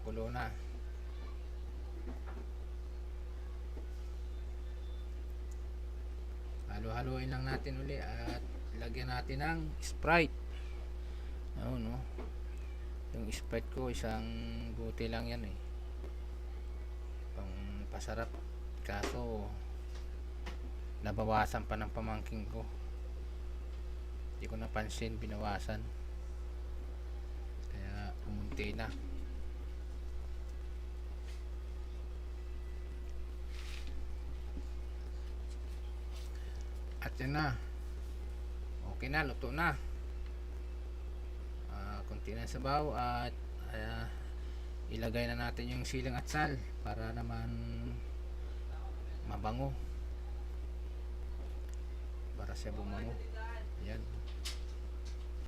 kumukulo na. Halo-haluin lang natin uli at lagyan natin ng Sprite. Ayun, no? Yung Sprite ko, isang buti lang yan eh. Pang pasarap. Kaso, nabawasan pa ng pamangking ko. Hindi ko napansin, binawasan. Kaya, umunti na. At yan na. Okay na, luto na. Kunti na sabaw at ilagay na natin yung siling at sal para naman mabango, para siya bumango. Yan.